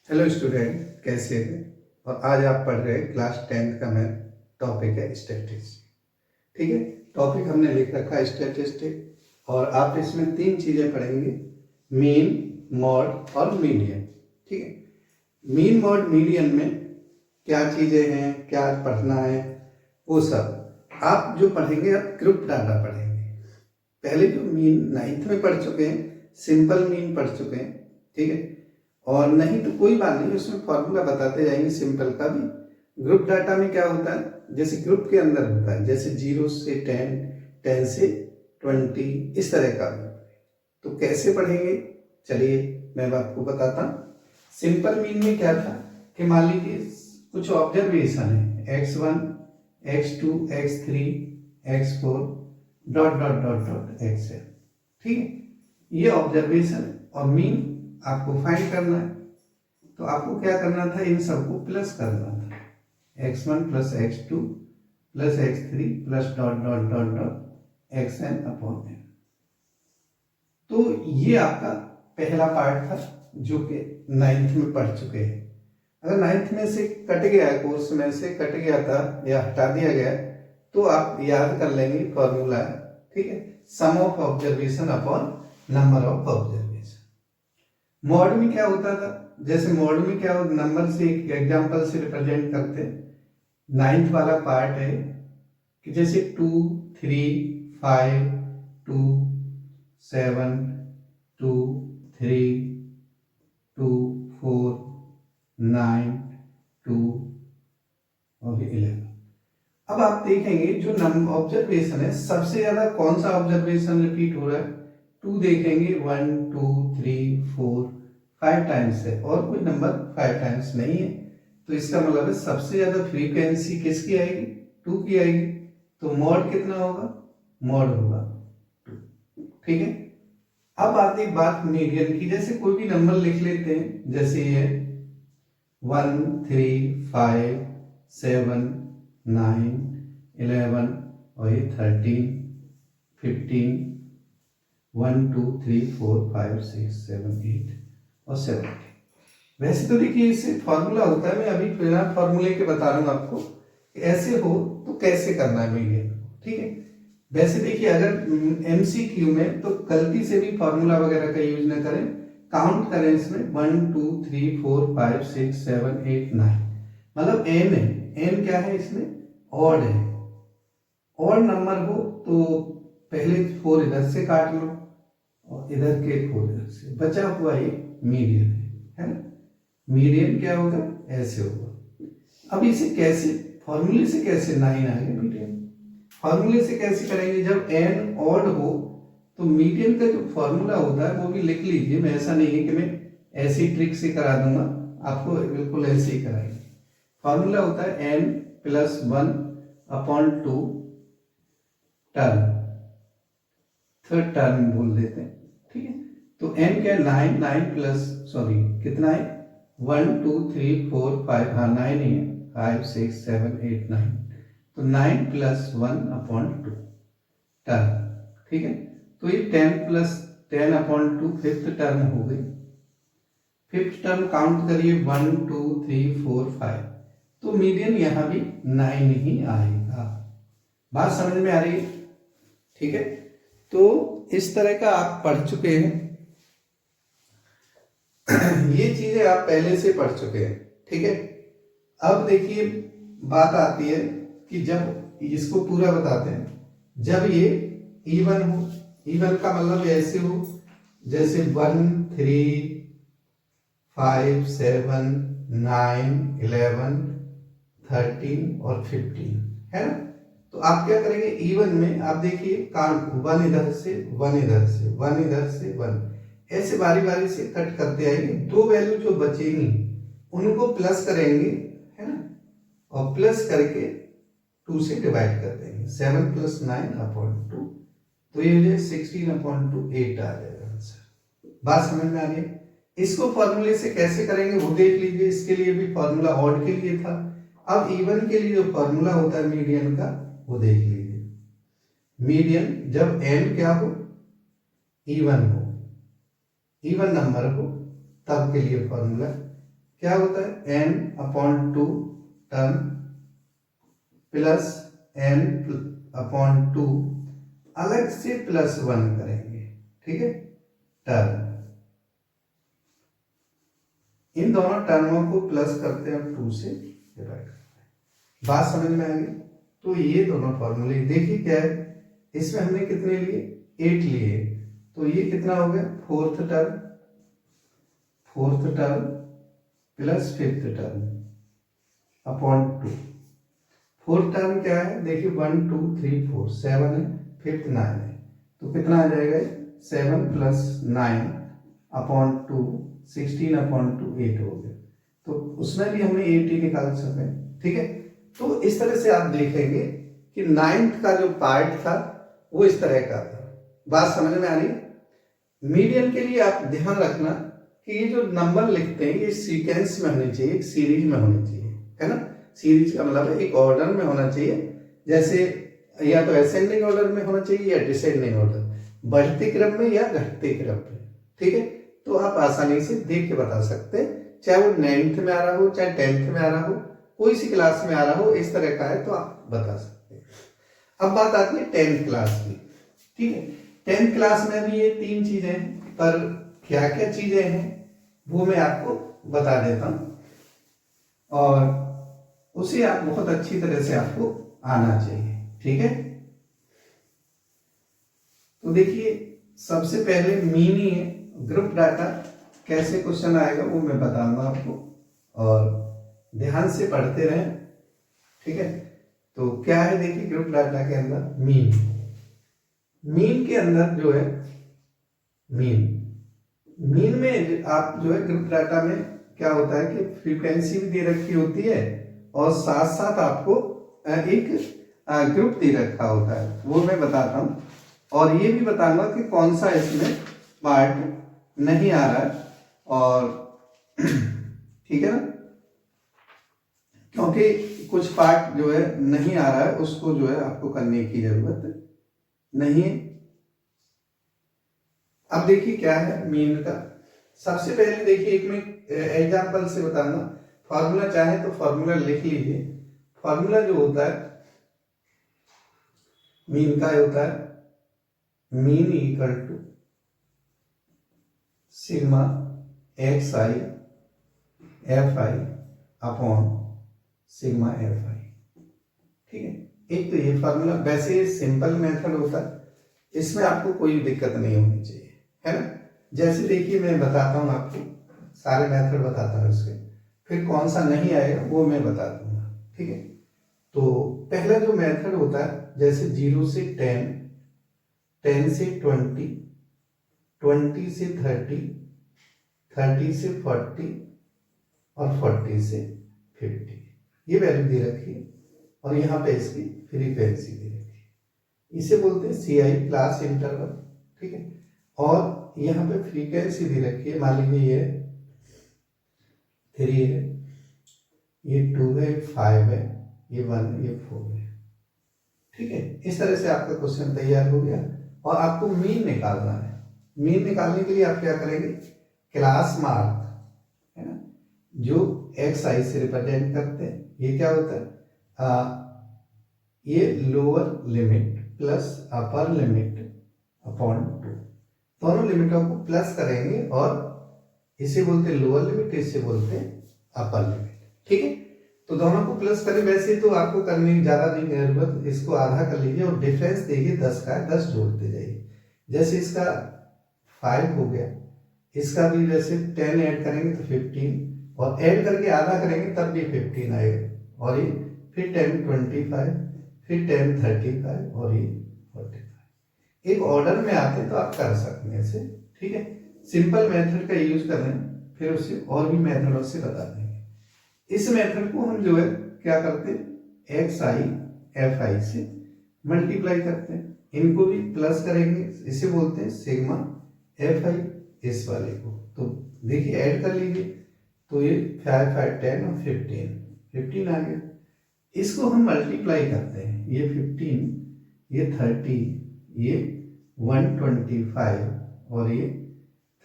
Hello student, कैसे हैं? और आज आप पढ़ रहे हैं क्लास 10th का मैथ टॉपिक है स्टैटिस्टिक्स। ठीक है, टॉपिक हमने लिख रखा है स्टैटिस्टिक और आप इसमें तीन चीज़ें पढ़ेंगे, मीन, मॉड और मीडियन। ठीक है, मीन, मॉड, मीडियन में क्या चीज़ें हैं, क्या पढ़ना है, वो सब आप जो पढ़ेंगे आप ग्रुप डाटा पढ़ेंगे। पहले जो मीन 9th में पढ़ चुके हैं, सिंपल मीन पढ़ चुके हैं। ठीक है, और नहीं तो कोई बात नहीं, उसमें फॉर्मूला बताते जाएंगे सिंपल का भी। ग्रुप डाटा में क्या होता है, जैसे ग्रुप के अंदर होता है, जैसे 0 से 10, 10 से 20, इस तरह का। तो कैसे पढ़ेंगे, चलिए मैं आपको बताता हूँ। सिंपल मीन में क्या था कि मान लीजिए कुछ ऑब्जर्वेशन है, x1, x2, x3, x4 dot dot dot dot xn। ठीक है, ये ऑब्जर्वेशन है और मीन आपको फाइंड करना है। तो आपको क्या करना था, इन सबको प्लस करना था, x1 plus x2 plus x3 plus dot dot dot dot xn upon n। तो ये आपका पहला पार्ट था जो कि 9th में पढ़ चुके हैं। अगर 9th में से कट गया, कोर्स में से कट गया था या हटा दिया गया, तो आप याद कर लेंगे फॉर्मूला है। ठीक है, sum of observation upon number of observation. Mod में क्या होता था, जैसे मॉड में क्या होता, नंबर से एक एग्जांपल से रिप्रेजेंट करते। 9th वाला पार्ट है कि जैसे 2, 3, 5, 2, 7, 2, 3, 2, 4, 9, 2 और 11। अब आप देखेंगे जो नंबर ऑब्जर्वेशन है, सबसे ज्यादा कौन सा ऑब्जर्वेशन रिपीट हो रहा है, 2 देखेंगे, 1, 2, 3, 4, 5 टाइम्स है और कोई नंबर 5 टाइम्स नहीं है। तो इसका मतलब है सबसे ज्यादा फ्रीक्वेंसी किसकी आएगी, 2 की आएगी। तो मॉड कितना होगा, मॉड होगा 2। ठीक है, अब आती बात मीडियन की। जैसे कोई भी नंबर लिख लेते हैं, जैसे ये 1, 3, 5, 7, 9, 11 और ये 13, 15, 1, 2, 3, 4, 5, 6, 7, 8 और 17। वैसे तो देखिए इससे फॉर्मूला होता है, मैं अभी बिना फॉर्मूले के बता रहा हूँ आपको कि ऐसे हो तो कैसे करना है मीडियन। ठीक है, वैसे देखिए अगर एमसीक्यू में तो गलती से भी फॉर्मूला वगैरह का यूज ना करें, काउंट करें इसमें 1, 2, 3, 4, 5, 6, 7, 8, 9, मतलब एन है। एन क्या है इसमें, ऑड है। ऑड नंबर हो तो पहले 4 इधर से काट लो और इधर के 4 इधर से, बचा हुआ ये मीडियन है ना। मीडियन क्या होगा, ऐसे होगा। अब इसे कैसे, फॉर्मूले से कैसे 9 आ गया मीडियन, फॉर्मूले से कैसे करेंगे, जब एन ऑड हो तो मीडियन का जो फॉर्मूला होता है वो भी लिख लीजिए। मैं ऐसा नहीं है कि मैं ऐसी ट्रिक से करा दूंगा, आपको बिल्कुल ऐसे ही कराएंगे। फॉर्मूला होता है n plus 1 upon 2 term, third term बोल देते हैं। ठीक है, तो एन क्या है, 9, 9 प्लस, सॉरी कितना है, 1, 2, 3, 4, 5, हाँ 9 ही है, 5, 6, 7, 8, 9। तो 9 प्लस 1 अपॉन 2 टर्म। ठीक है, तो ये 10 प्लस 10 अपॉन 2 फिफ्थ टर्म हो गई। फिफ्थ टर्म काउंट करिए, 1, 2, 3, 4, 5। तो मीडियन यहां भी 9 ही आएगा। बात समझ में आ रही है? ठीक है, तो इस तरह का आप पढ़ चुके हैं। ये चीजें आप पहले से पढ़ चुके हैं। ठीक है, अब देखिए बात आती है कि जब इसको पूरा बताते हैं, जब ये इवन हो, इवन का मतलब ऐसे हो जैसे 1, 3, 5, 7, 9, 11, 13 और 15 है ना। तो आप क्या करेंगे, इवन में आप देखिए काउंट, 1 इधर से 1 इधर से 1 इधर से 1, ऐसे बारी बारी से कट करते आएंगे। दो वैल्यू जो बचेंगी उनको प्लस करेंगे, है ना, और प्लस करके 2 से डिवाइड कर देंगे। 7 प्लस 9 अपॉन 2, तो ये हो जाए 16 अपॉन 2, 8 आ जाएगा आंसर। बात समझ में आ रही है? इसको फॉर्मूले से कैसे करेंगे वो देख लीजिए। इसके लिए भी फॉर्मूला ऑड के लिए था, अब इवन के लिए जो फॉर्मूला होता है मीडियन का वो देख लीजिए। मीडियन जब एन क्या हो, इवन हो, इवन नंबर हो, तब के लिए फॉर्मूला क्या होता है n/2 टर्म प्लस n/2 अलग से +1 करेंगे, ठीक है, टर्म। इन दोनों टर्मों को प्लस करते हैं, 2 से डिवाइड करते हैं। बात समझ में आ गई? तो ये दोनों फॉर्मूले देखिए क्या है, इसमें हमने कितने लिए, 8 लिए, तो ये कितना हो गया, fourth term plus fifth term upon 2। Fourth term क्या है, देखिए 1 2 3 4 7 है, फिफ्थ 9 है, तो कितना आ जाएगा, 7 + 9 अपॉन 2 16/2 8 हो गया। तो उसमें भी हमने 8 ही निकाल सके, ठीक है। तो इस तरह से आप देखेंगे कि 9th का जो पार्ट था वो इस तरह का था। बात समझ में आ रही है? मीडियन के लिए आप ध्यान रखना कि ये जो नंबर लिखते हैं ये सीक्वेंस में होने चाहिए, एक सीरीज में होने चाहिए, है ना। सीरीज का मतलब है एक ऑर्डर में होना चाहिए, जैसे या तो असेंडिंग ऑर्डर में होना चाहिए या डिसेंडिंग ऑर्डर, बढ़ते क्रम में या घटते क्रम में, ठीक है। तो आप आसानी से देख के बता सकते हैं, चाहे वो 9th में आ रहा हो, चाहे 10th में आ रहा हो, कोई सी क्लास में आ रहा हो, इस तरह का है तो आप बता सकते हैं। अब बात आती है 10th क्लास की, ठीक है। 10th क्लास में भी ये 3 चीजें हैं, पर क्या क्या चीजें हैं वो मैं आपको बता देता हूं, और उसे आप बहुत अच्छी तरह से आपको आना चाहिए, ठीक है। तो देखिए सबसे पहले मीन ही है, ग्रुप डाटा कैसे क्वेश्चन आएगा वो मैं बताऊंगा आपको, और ध्यान से पढ़ते रहें, ठीक है। तो क्या है, देखिए ग्रुप डाटा के अंदर मीन के अंदर जो है मीन में आप जो है ग्रुप डाटा में क्या होता है कि फ्रीक्वेंसी भी दे रखी होती है, और साथ साथ आपको एक ग्रुप दे रखा होता है, वो मैं बताता हूं, और ये भी बताऊंगा कि कौन सा इसमें पार्ट नहीं आ रहा है, और ठीक है ना, क्योंकि कुछ पार्ट जो है नहीं आ रहा है उसको जो है आपको करने की जरूरत नहीं है। अब देखिए क्या है मीन का, सबसे पहले देखिए एक में एग्जांपल से बताऊंगा, फॉर्मूला चाहे तो फॉर्मूला लिख लीजिए। फॉर्मूला जो होता है मीन का होता है mean equal to sigma xi fi upon sigma fi, ठीक है। एक तो ये फॉर्मूला वैसे सिंपल मेथड होता है, इसमें आपको कोई दिक्कत नहीं होनी चाहिए, है ना। जैसे देखिए मैं बताता हूं आपको, सारे मेथड बताता हूं इसके, फिर कौन सा नहीं आएगा वो मैं बता दूंगा, ठीक है। तो पहला जो मेथड होता है, जैसे 0 से 10, 10 से 20, 20 से 30, 30 से 40 और 40 से 50, ये वैल्यू दे रखी है, और यहाँ पे इसकी फ्रीक्वेंसी दे रखी है, इसे बोलते हैं CI क्लास इंटरवल, ठीक है। और यहाँ पे फ्रीक्वेंसी दे रखी है, मान लीजिए ये 3 है, ये 2 है, 5 है, ये 1 है, ये 4 है, ठीक है। इस तरह से आपका क्वेश्चन तैयार हो गया, और आपको मीन निकालना है। मीन निकालने के लिए आप क्या करेंगे, क्लास मार्क है ना, जो xi से रिप्रेजेंट करते हैं, ये क्या होता है, ये lower limit plus upper limit upon 2, दोनों लिमिटों को प्लस करेंगे, और इसे बोलते हैं लोअर लिमिट, इसे बोलते हैं अपर लिमिट, ठीक है। तो दोनों को प्लस करें, वैसे तो आपको करने की ज्यादा नहीं जरूरत, इसको आधा कर लीजिए, और डिफरेंस देखिए 10 का है, 10 जोड़ते जाइए। जैसे इसका 5 हो गया, इसका भी जैसे 10 ऐड करेंगे तो 15, और ऐड करके आधा करेंगे तब भी 15 आएगा, और ये फिर 10 25, फिर 10 35, और ये 45। एक ऑर्डर में आते तो आप कर सकते हैं इसे, ठीक है। सिंपल मेथड का यूज कर रहे हैं, फिर उसे और भी मेथडों से बता देंगे। इस मेथड को हम जो है क्या करते हैं, xi fi से मल्टीप्लाई करते हैं, इनको भी प्लस करेंगे, इसे बोलते हैं सिग्मा fi, इस वाले को तो देखिए ऐड कर लीजिए, तो ये 5 5 10 और 15 आ गया। इसको हम मल्टीप्लाई करते हैं, ये 15, ये 30, ये 125, और ये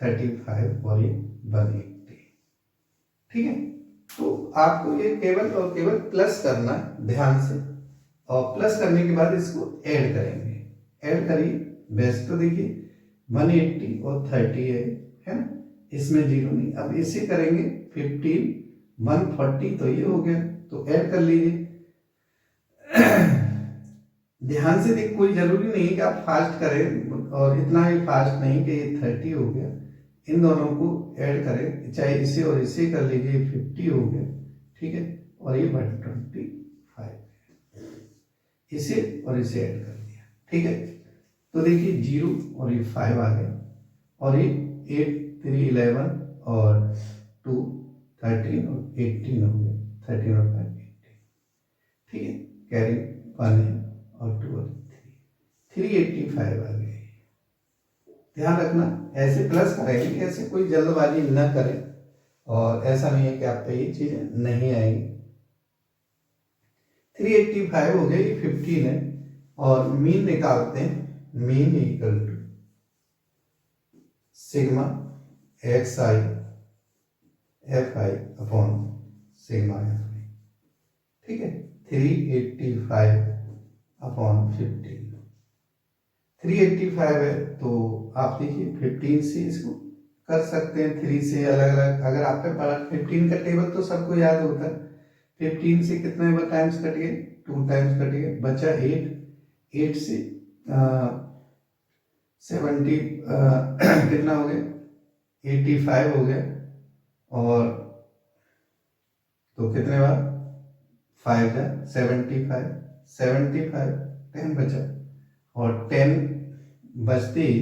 35, और ये 180, ठीक है। तो आपको ये केवल और केवल प्लस करना है ध्यान से, और प्लस करने के बाद इसको ऐड करेंगे। ऐड करिए, बेस तो देखिए 180 और 30 है ना, इसमें जीरो नहीं। अब इसे करेंगे 15 140, तो ये हो गया, तो ऐड कर लीजिए। ध्यान से देख, कोई जरूरी नहीं कि आप फास्ट करें, और इतना ही फास्ट नहीं कि ये 30 हो गया। इन दोनों को ऐड करें, चाहे इसे और इसे कर लीजिए, 50 हो गया, ठीक है। और ये 125, इसे और इसे ऐड कर दिया, ठीक है। तो देखिए 0 और ये 5 आ गया, और ये 8 3 11 और 2 13 और 18 हो गया, 13 और 5 18, ठीक है। कैरी 1 है और 2 और 3 385 आ गया। ध्यान रखना, ऐसे प्लस करेंगे, ऐसे कोई जल्दबाजी न करें, और ऐसा नहीं है कि आप पे ये चीजें नहीं आएंगी। 385 हो गया, ये 15 है, और मीन निकालते हैं। Mean equal to sigma x i F I upon sigma F i, ठीक है। 385 अपॉन 15, 385 है, तो आप देखिए 15 से इसको कर सकते हैं, 3 से अलग अलग। अगर आप पे पड़ा 15 का टेबल तो सबको याद होता है। 15 से कितने टाइम्स कट गए, 2 टाइम्स कट गए, बचा 8। 8 से 70 कितना हो गया, 85 हो गया, और तो कितने बार 5 है 75, 75 10 बचा, और 10 बचते ही,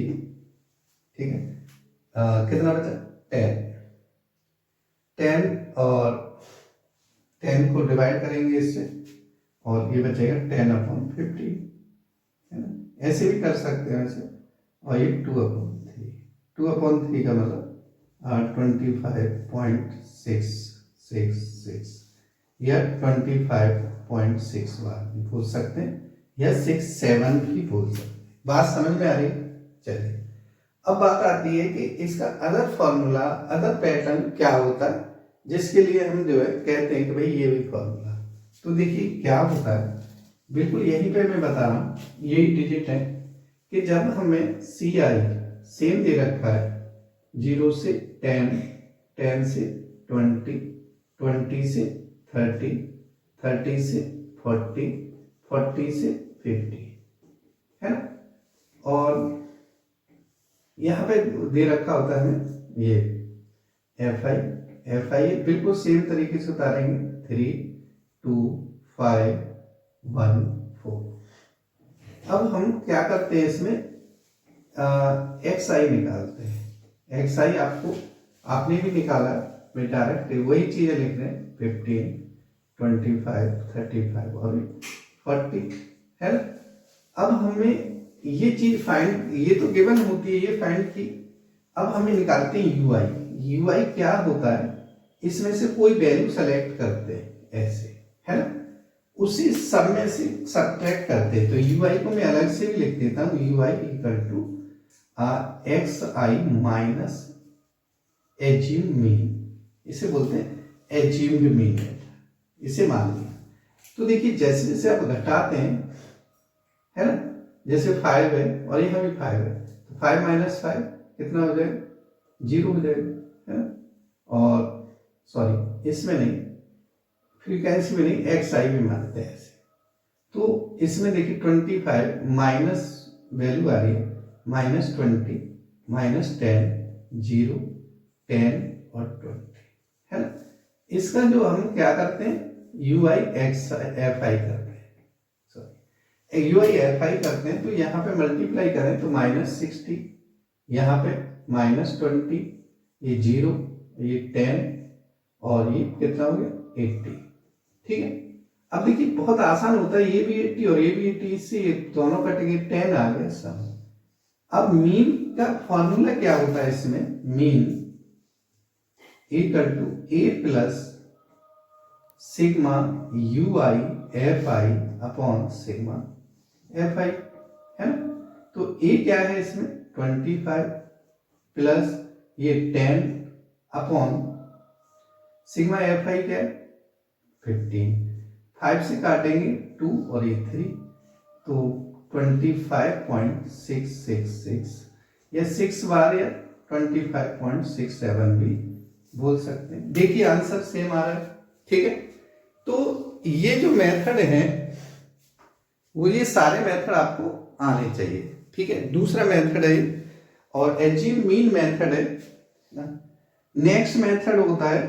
ठीक है। कितना बचा 10, 10 और 10 को डिवाइड करेंगे इससे, और ये बचेगा 10/50, है ना। ऐसे भी कर सकते हैं वैसे। और ये 2/3, 2/3 का मतलब 25.666 या 25.6 बार भी बोल सकते हैं, या 67 भी बोल सकते हैं। बात समझ में आ रही? चलिए, अब बात आती है कि इसका अदर फॉर्मूला, अदर पैटर्न क्या होता है, जिसके लिए हम जो है कहते हैं कि भाई ये भी फॉर्मूला। तो देखिए क्या होता है, बिल्कुल यहीं पे मैं बता रहा हूँ, यही डिजिट है कि जब हमें सी आई सेम दे रखा है, 0 से 10, 10 से 20, 20 से 30, 30 से 40, 40 से 50, है ना। और यहाँ पे दे रखा होता है हमें ये एफ आई बिल्कुल सेम तरीके से उतारेंगे, 3 2 5 1 4। अब हम क्या करते हैं, इसमें एक्स आई निकालते हैं। एक्स आई आपने भी निकाला, मैं डायरेक्ट वही चीजें लिख रहे हैं, 15 25 35 और 40, है ना। अब हमें ये चीज फाइंड, ये तो गिवन होती है, ये फाइंड की। अब हमें निकालते हैं यू आई। यू आई क्या होता है, इसमें से कोई वैल्यू सेलेक्ट करते हैं ऐसे, है ना, उसी सब में से सब्ट्रैक्ट करते हैं। तो यू आई को मैं अलग से भी लिख देता हूँ, u i equal to x i minus assumed mean, इसे बोलते हैं एज्यूम्ड मीन, इसे मान लिया। तो देखिए जैसे जैसे आप घटाते हैं, है ना, जैसे 5 है और यहाँ भी 5 है, तो 5 - 5 कितना हो जाएगा, 0 हो जाएगा, है ना। और सॉरी, इसमें नहीं, फ्रीक्वेंसी में नहीं, एक्स आई भी मानते हैं ऐसे। तो इसमें देखिए 25 माइनस वैल्यू आ रही है, -20 -10 0 10 और 20, है ना। इसका जो हम क्या करते हैं, you I x F I करते हैं, sorry you I F I करते हैं। तो यहाँ पे मल्टीप्लाई करें तो -60, यहाँ पे -20, ये 0, ये 10 और ये कितना हो गया 80, ठीक है। अब देखिए बहुत आसान होता है, ये भी 80 और ये भी 80, इससे दोनों कटेंगे, 10 आ गया सब। अब मीन का फॉर्मूला क्या होता है इसमें, mean equal to a plus sigma you I F I upon sigma F i, है ना। तो ए क्या है इसमें 25 प्लस ये 10 अपॉन सिग्मा एफ आई क्या है 15, 5 से काटेंगे 2 और ये 3 तो 25.666 या 6 बार या 25.67 भी बोल सकते हैं। देखिए आंसर सेम आ रहा है, ठीक है। तो ये जो मेथड है वो ये सारे मेथड आपको आने चाहिए, ठीक है। दूसरा मेथड है और एज्यूम मीन मेथड है। नेक्स्ट मेथड होता है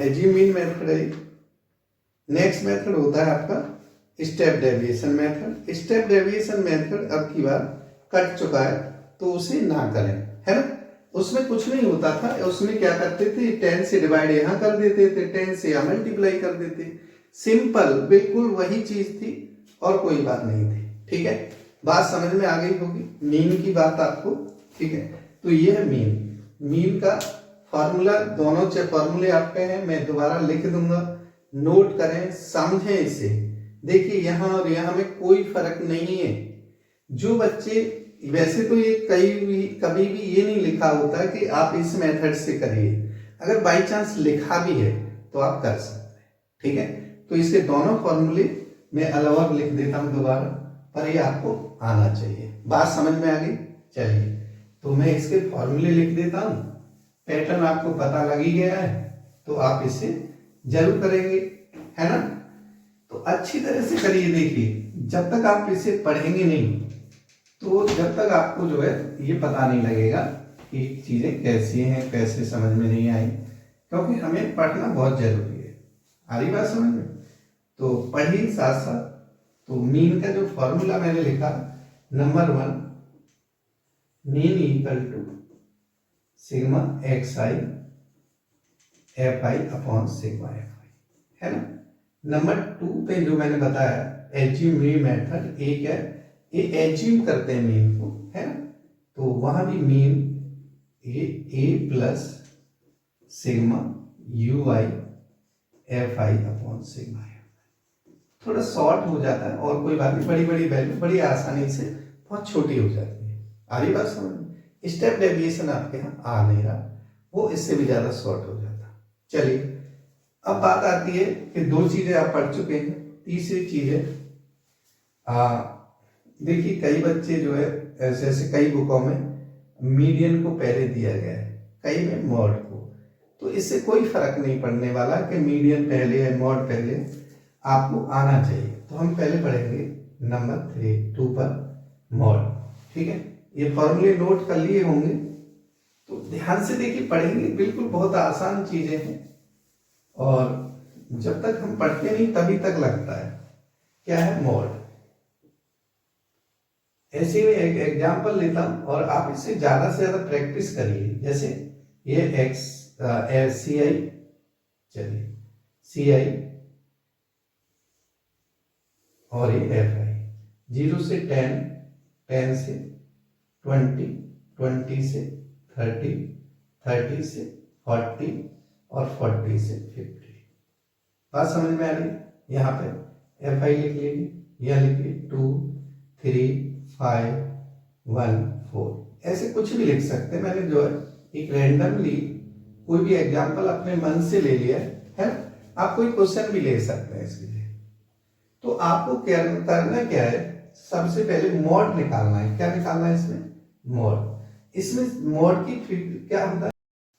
एज्यूम मीन मेथड है। नेक्स्ट मेथड होता है आपका step deviation method. Step deviation method अब की बार कट चुका है तो उसे ना करें, है ना। उसमें कुछ नहीं होता था, उसमें क्या करते थे 10 से डिवाइड यहां कर देते थे, 10 से यहां मल्टीप्लाई कर देते। सिंपल बिल्कुल वही चीज थी और कोई बात नहीं थी, ठीक है। बात समझ में आ गई होगी, मीन की बात आपको, ठीक है। तो ये है मीन का फॉर्मूला, दोनों फॉर्मूले आपके हैं, मैं दोबारा लिख दूंगा, नोट करें, समझें इसे। देखिए यहां और यहां में कोई फर्क नहीं है। जो बच्चे, वैसे तो ये कभी भी ये नहीं लिखा होता कि आप इस मेथड से करिए, अगर बाई चांस लिखा भी है तो आप कर सकते हैं, ठीक है। तो इसके दोनों फॉर्मूले मैं अलग लिख देता हूं दोबारा, पर ये आपको आना चाहिए। बात समझ में आ गई? चलिए तो मैं इसके फॉर्मूले लिख देता हूं, पैटर्न आपको पता लग ही गया है तो आप इसे जरूर करेंगे, है ना। तो अच्छी तरह से करिए। देखिए जब तक आप इसे पढ़ेंगे नहीं तो जब तक आपको जो है ये पता नहीं लगेगा कि चीजें कैसी हैं, कैसे समझ में नहीं आई, क्योंकि हमें पढ़ना बहुत जरूरी है। आ रही बात समझ में? तो पढ़िए साथ साथ। तो मीन का जो फॉर्मूला मैंने लिखा, number 1 mean equal to sigma x i F I upon sigma F i, है ना। नंबर 2 पे जो मैंने बताया एज्यूम मीन मेथड, एक है ये एज्यूम करते हैं मीन को, है ना। तो वहां भी मीन ये A plus sigma you I F I upon sigma F I. थोड़ा शॉर्ट हो जाता है और कोई बात नहीं, बड़ी बड़ी वैल्यू बड़ी आसानी से बहुत छोटी हो जाती है। आ रही बात समझ में? स्टेप डेविएशन आपके यहाँ आ नहीं रहा, वो इससे भी ज्यादा शॉर्ट हो जाता। चलिए अब बात आती है कि दो चीजें आप पढ़ चुके हैं, तीसरी चीज है देखिए कई बच्चे जो है ऐसे ऐसे कई बुकों में मीडियन को पहले दिया गया है, कई में मॉड को, तो इससे कोई फर्क नहीं पड़ने वाला कि मीडियन पहले है मॉड पहले, आपको आना चाहिए। तो हम पहले पढ़ेंगे नंबर 2 पर मॉड, ठीक है। ये फॉर्मूले नोट कर लिए होंगे तो ध्यान से देखिए पढ़ेंगे, बिल्कुल बहुत आसान चीजें हैं और जब तक हम पढ़ते नहीं तभी तक लगता है क्या है मॉड। ऐसे में एक एग्जांपल लेता हूं और आप इससे ज्यादा से ज्यादा प्रैक्टिस करिए। जैसे ये एक्स सी आई, चलिए सी आई और ये एफ आई, 0 से 10, 10 से 20, 20 से 30, 30 से 40 और 40 से 50। बात समझ में आ रही? यहाँ पे एफ आई लिख लीजिए, यह लिखिए 2, 3, 5, 1, 4, ऐसे कुछ भी लिख सकते हैं। मैंने जो है एक रैंडमली कोई भी एग्जांपल अपने मन से ले लिया है। आप कोई क्वेश्चन भी ले सकते हैं इसके लिए। तो आपको क्या करना क्या है, सबसे पहले मॉड निकालना है। क्या निकालना है इसमें? मॉड। इसमें मॉड की क्या होता है,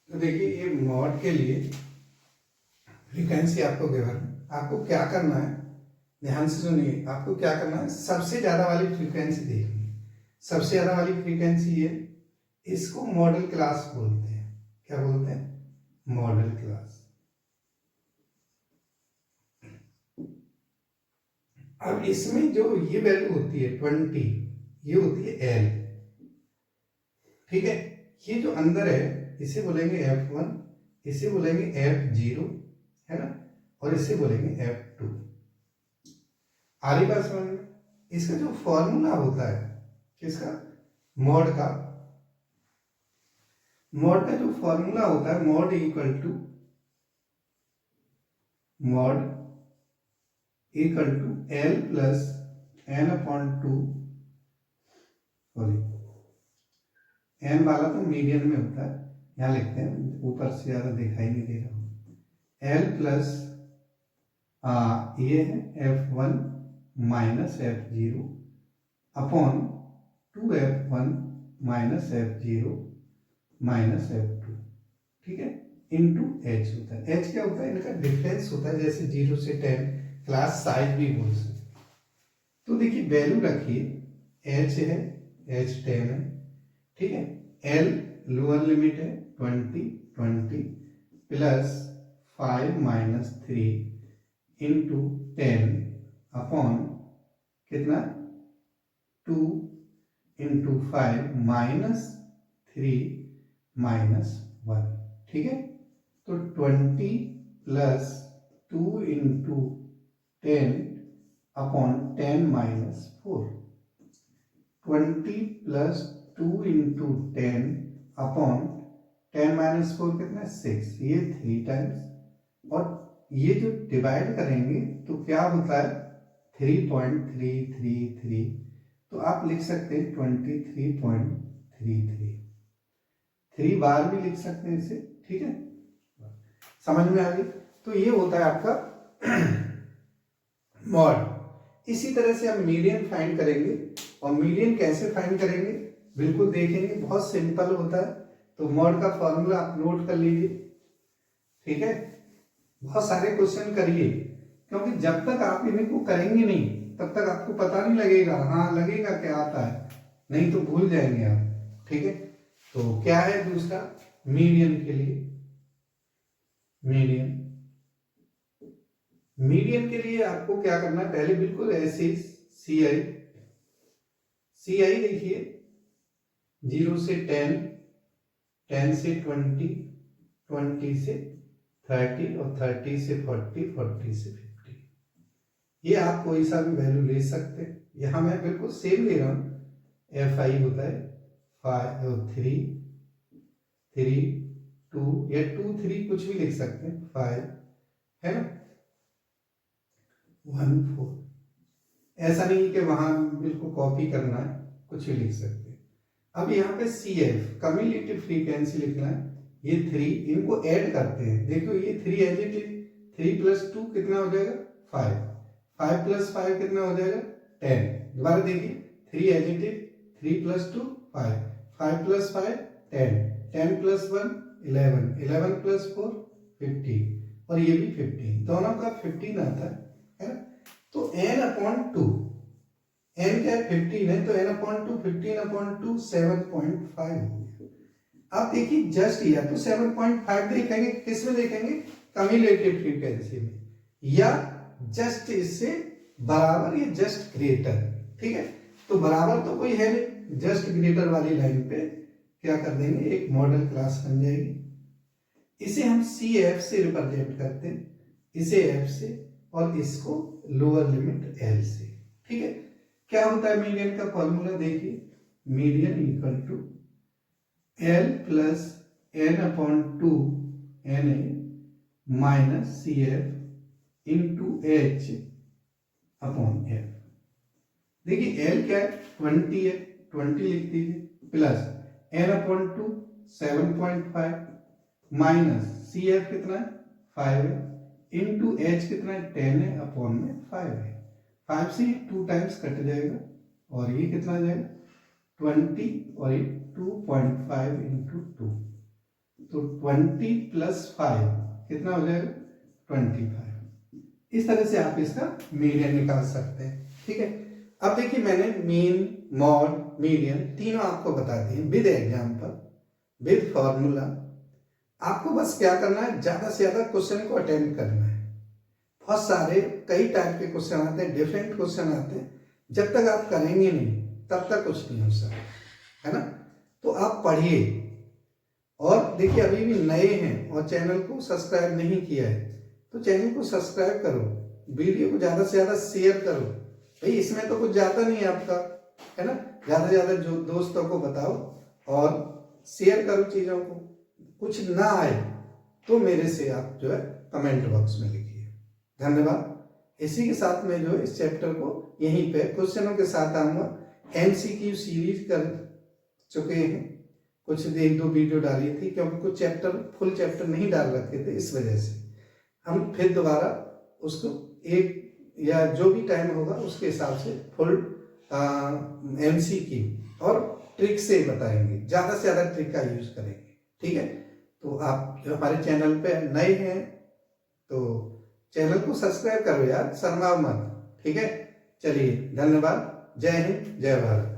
तो देखिए ये मॉड के लिए फ्रीक्वेंसी आपको गिवन, आपको क्या करना है ध्यान से सुनिए। आपको क्या करना है, सबसे ज्यादा वाली फ्रीक्वेंसी देखनी है। सबसे ज्यादा वाली फ्रीक्वेंसी है, इसको मॉडल क्लास बोलते हैं। क्या बोलते हैं? Model class. अब इसमें जो ये वैल्यू होती है 20, ये होती है एल, ठीक है। ये जो अंदर है इसे बोलेंगे F1, इसे बोलेंगे F0, है ना, और इसे बोलेंगे F2। आ रही बात समझ में? इसका जो फॉर्मूला होता है किसका, मॉड का, मॉड का जो फॉर्मूला होता है mode equal to l plus n upon 2, sorry n वाला तो मीडियन में होता है, यहाँ लिखते हैं, ऊपर से ज़्यादा दिखाई नहीं दे रहा हूँ। एल प्लस ये है F1 minus F0 upon 2F1 minus F0 minus F2, ठीक है, इंटू एच होता है। एच क्या होता है? इनका डिफरेंस होता है, जैसे 0 से 10 क्लास साइज भी बोल सकते। तो देखिए वैल्यू रखिए, एच है, एच 10 है, ठीक है, एल लोअर लिमिट है 20 प्लस 5 माइनस 3 इंटू 10 अपॉन कितना 2 इंटू 5 माइनस 3 माइनस 1, ठीक है। तो 20 plus 2 into 10 upon 10 minus 4, 20 plus 2 into 10 upon 10 minus 4 कितना 6, ये 3 टाइम्स, और ये जो डिवाइड करेंगे तो क्या होता है 3.333, तो आप लिख सकते हैं 23.33, 3 बार भी लिख सकते हैं इसे, ठीक है, समझ में आ गई। तो ये होता है आपका मॉड। इसी तरह से हम मीडियन फाइंड करेंगे, और मीडियन कैसे फाइंड करेंगे बिल्कुल देखेंगे, बहुत सिंपल होता है। तो मॉड का फॉर्मूला आप नोट कर लीजिए, ठीक है, बहुत सारे क्वेश्चन करिए, क्योंकि जब तक आप इनको करेंगे नहीं तब तक आपको पता नहीं लगेगा, हाँ लगेगा क्या आता है, नहीं तो भूल जाएंगे आप, ठीक है। तो क्या है दूसरा, मीडियन के लिए, मीडियन के लिए आपको क्या करना है, पहले बिल्कुल ऐसे सी आई देखिए, 0 से 10, 10 से 20, 20 से 30 और 30 से 40, 40 से 50, ये आप कोई सा भी वैल्यू ले सकते हैं। यहां मैं बिल्कुल सेम ले रहा हूं, Fi होता है 5 3 3 2 या 2 3 कुछ भी लिख सकते हैं, 5 है ना, 1 4, ऐसा नहीं कि वहां बिल्कुल कॉपी करना है, कुछ भी लिख सकते हैं। अब यहाँ पे CF कम्युलेटिव फ्रीक्वेंसी लिखना है, ये 3 इनको ऐड करते हैं, देखो ये 3 एडिटिव, 3 प्लस 2 कितना हो जाएगा 5, 5 प्लस 5 कितना हो जाएगा 10, दोबारा देखिए 3 additive, 3 plus 2 5, 5 plus 5 10, 10 plus 1 11, 11 plus 4 15, और ये भी 15, दोनों का 15 आता है ना। तो n अपॉन 2, n क्या है 15 है, तो n अपॉन 2 15 अपॉन 2 7.5 हो गया। आप देखिए जस्ट या तो 7.5 देखेंगे, किस में देखेंगे, कम्युलेटिव फ्रीक्वेंसी में, या जस्ट इससे बराबर या जस्ट ग्रेटर, ठीक है। तो बराबर तो कोई है नहीं, जस्ट ग्रेटर वाली लाइन पे क्या कर देंगे, एक मॉडल क्लास बन जाएगी। इसे हम CF से रिप्रेजेंट करते हैं, इसे F से, और इसको लोअर लिमिट L से, ठीक है। क्या होता है मीडियन का फॉर्मूला, देखिए median equal to L plus n upon 2 Na minus CF into H upon F। देखिए L क्या है 20 है, 20 लिख दीजिए, plus n upon 2 7.5 minus CF कितना है 5 है, इंटू H कितना है 10 है, अपॉन में 5 है, 5 से 2 टाइम्स कट जाएगा, और ये कितना जाएगा 20, और ये 2.5 इंटू 2, तो 20 प्लस 5 कितना हो जाएगा 25। इस तरह से आप इसका मीडियन निकाल सकते हैं, ठीक है। अब देखिए मैंने मीन, मॉड, मीडियन तीनों आपको बता दिए विद एग्जाम्पल, विद फॉर्मूला। आपको बस क्या करना है, ज्यादा से ज्यादा क्वेश्चन को अटेम्प्ट करना है। बहुत सारे कई टाइप के क्वेश्चन आते हैं, डिफरेंट क्वेश्चन आते हैं, जब तक आप करेंगे नहीं तब तक कुछ नहीं हो सकता, है ना। तो आप पढ़िए, और देखिए अभी भी नए हैं और चैनल को सब्सक्राइब नहीं किया है तो चैनल को सब्सक्राइब करो, वीडियो को ज्यादा से ज्यादा शेयर करो, भाई इसमें तो कुछ जाता नहीं है आपका, है ना। ज्यादा से ज्यादा जो दोस्तों को बताओ और शेयर करो चीजों को, कुछ ना आए तो मेरे से आप जो है कमेंट बॉक्स में लिखिए। धन्यवाद। इसी के साथ में जो है इस चैप्टर को यहीं पे क्वेश्चनों के साथ आऊंगा। MCQ सीरीज कर चुके हैं, कुछ एक दो वीडियो डाली थी, क्योंकि कुछ चैप्टर फुल चैप्टर नहीं डाल रखे थे, इस वजह से हम फिर दोबारा उसको एक या जो भी टाइम होगा उसके हिसाब से फुल MCQ और ट्रिक से बताएंगे, ज़्यादा से ज़्यादा ट्रिक का यूज करेंगे। ठीक है, तो आप जो हमारे चैनल पे नए हैं तो चैनल को सब्सक्राइब करो यार, शर्माओ मत। ठीक है, चलिए, धन्यवाद। जय हिंद, जय भारत।